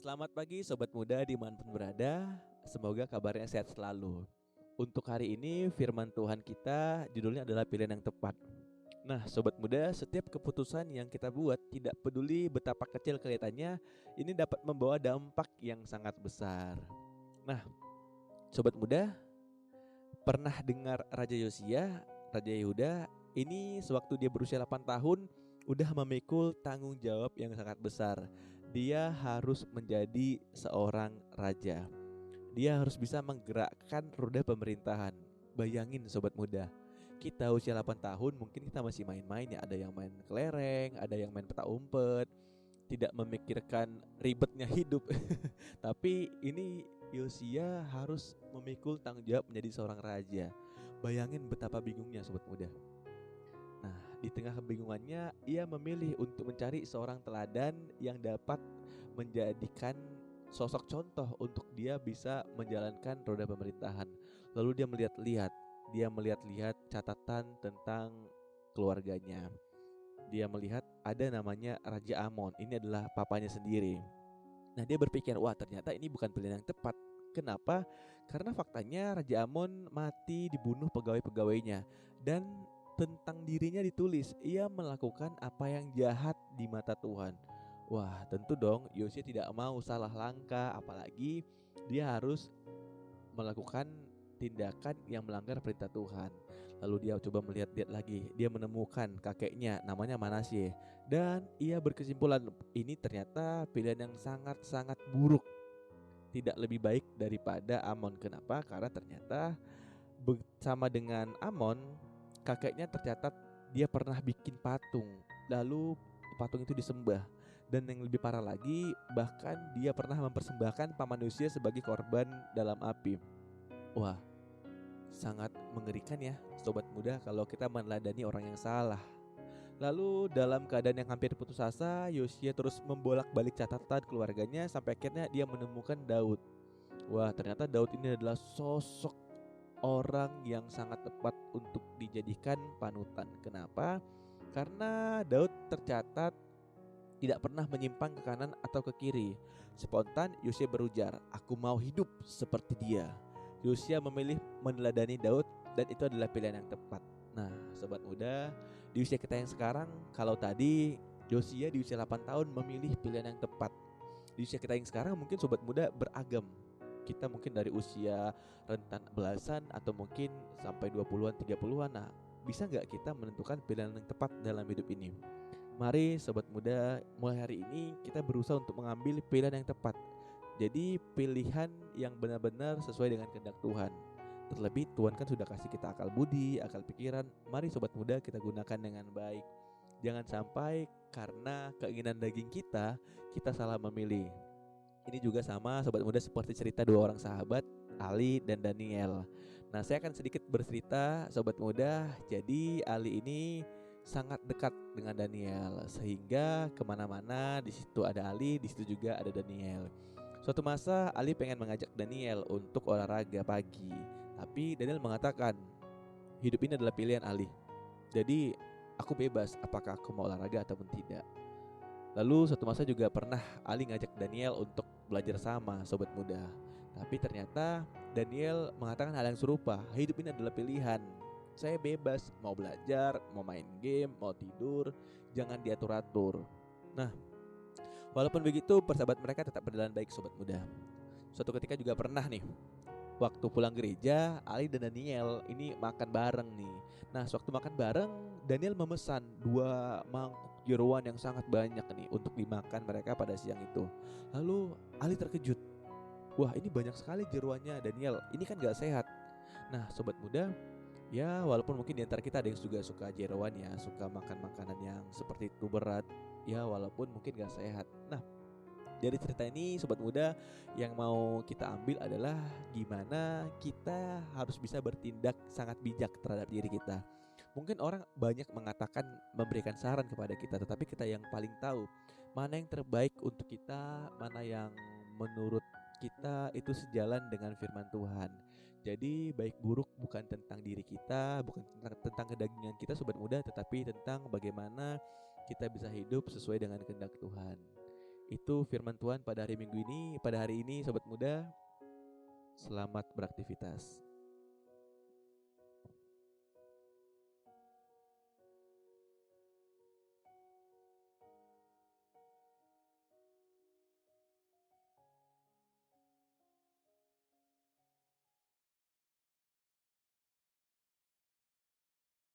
Selamat pagi Sobat Muda dimanapun berada. Semoga kabarnya sehat selalu. Untuk hari ini firman Tuhan kita judulnya adalah pilihan yang tepat. Nah Sobat Muda, setiap keputusan yang kita buat, tidak peduli betapa kecil kelihatannya, ini dapat membawa dampak yang sangat besar. Nah Sobat Muda, pernah dengar Raja Yosia, Raja Yehuda? Ini sewaktu dia berusia 8 tahun udah memikul tanggung jawab yang sangat besar. Dia harus menjadi seorang raja. Dia harus bisa menggerakkan roda pemerintahan. Bayangin Sobat Muda, kita usia 8 tahun mungkin kita masih main-main ya. Ada yang main kelereng, ada yang main peta umpet, tidak memikirkan ribetnya hidup. Tapi ini Yosia harus memikul tanggung jawab menjadi seorang raja. Bayangin betapa bingungnya Sobat Muda. Nah, di tengah kebingungannya, ia memilih untuk mencari seorang teladan yang dapat menjadikan sosok contoh untuk dia bisa menjalankan roda pemerintahan. Lalu dia melihat-lihat catatan tentang keluarganya. Dia melihat ada namanya Raja Amon. Ini adalah papanya sendiri. Nah, dia berpikir, wah ternyata ini bukan pilihan yang tepat. Kenapa? Karena faktanya Raja Amon mati dibunuh pegawai-pegawainya. Dan tentang dirinya ditulis, ia melakukan apa yang jahat di mata Tuhan. Wah, tentu dong Yosia tidak mau salah langkah, apalagi dia harus melakukan tindakan yang melanggar perintah Tuhan. Lalu dia coba melihat-lihat lagi. Dia menemukan kakeknya namanya Manasye, dan ia berkesimpulan ini ternyata pilihan yang sangat-sangat buruk. Tidak lebih baik daripada Amon. Kenapa? Karena ternyata bersama dengan Amon, kakeknya tercatat dia pernah bikin patung, lalu patung itu disembah. Dan yang lebih parah lagi, bahkan dia pernah mempersembahkan paman Yosia sebagai korban dalam api. Wah, sangat mengerikan ya Sobat Muda kalau kita meneladani orang yang salah. Lalu dalam keadaan yang hampir putus asa, Yosia terus membolak-balik catatan keluarganya sampai akhirnya dia menemukan Daud. Wah, ternyata Daud ini adalah sosok orang yang sangat tepat untuk dijadikan panutan. Kenapa? Karena Daud tercatat tidak pernah menyimpang ke kanan atau ke kiri. Spontan Yosia berujar, "Aku mau hidup seperti dia." Yosia memilih meneladani Daud, dan itu adalah pilihan yang tepat. Nah, Sobat Muda, di usia kita yang sekarang, kalau tadi Yosia di usia 8 tahun memilih pilihan yang tepat, di usia kita yang sekarang mungkin Sobat Muda beragam. Kita mungkin dari usia rentan belasan atau mungkin sampai 20-an, 30-an. Nah, bisa gak kita menentukan pilihan yang tepat dalam hidup ini? Mari Sobat Muda, mulai hari ini kita berusaha untuk mengambil pilihan yang tepat. Jadi pilihan yang benar-benar sesuai dengan kehendak Tuhan. Terlebih Tuhan kan sudah kasih kita akal budi, akal pikiran. Mari Sobat Muda kita gunakan dengan baik. Jangan sampai karena keinginan daging kita salah memilih. Ini juga sama Sobat Muda seperti cerita dua orang sahabat, Ali dan Daniel. Nah, saya akan sedikit bercerita Sobat Muda. Jadi Ali ini sangat dekat dengan Daniel, sehingga kemana-mana di situ ada Ali, di situ juga ada Daniel. Suatu masa Ali pengen mengajak Daniel untuk olahraga pagi, tapi Daniel mengatakan, hidup ini adalah pilihan Ali. Jadi aku bebas apakah aku mau olahraga ataupun tidak. Lalu suatu masa juga pernah Ali ngajak Daniel untuk belajar sama Sobat Muda. Tapi ternyata Daniel mengatakan hal yang serupa, hidup ini adalah pilihan. Saya bebas, mau belajar, mau main game, mau tidur, jangan diatur-atur. Nah, walaupun begitu persahabatan mereka tetap berjalan baik Sobat Muda. Suatu ketika juga pernah nih, waktu pulang gereja, Ali dan Daniel ini makan bareng nih. Nah, sewaktu makan bareng, Daniel memesan 2 mangkuk jeroan yang sangat banyak nih untuk dimakan mereka pada siang itu. Lalu Ali terkejut, wah ini banyak sekali jeroannya Daniel, ini kan gak sehat. Nah Sobat Muda, ya walaupun mungkin di antara kita ada yang juga suka jeroan ya, suka makan makanan yang seperti itu berat, ya walaupun mungkin gak sehat. Nah, dari cerita ini Sobat Muda, yang mau kita ambil adalah gimana kita harus bisa bertindak sangat bijak terhadap diri kita. Mungkin orang banyak mengatakan, memberikan saran kepada kita, tetapi kita yang paling tahu mana yang terbaik untuk kita, mana yang menurut kita itu sejalan dengan firman Tuhan. Jadi baik buruk bukan tentang diri kita, bukan tentang kedagingan kita Sobat Muda, tetapi tentang bagaimana kita bisa hidup sesuai dengan kehendak Tuhan. Itu firman Tuhan pada hari Minggu ini, pada hari ini sobat muda. Selamat beraktivitas.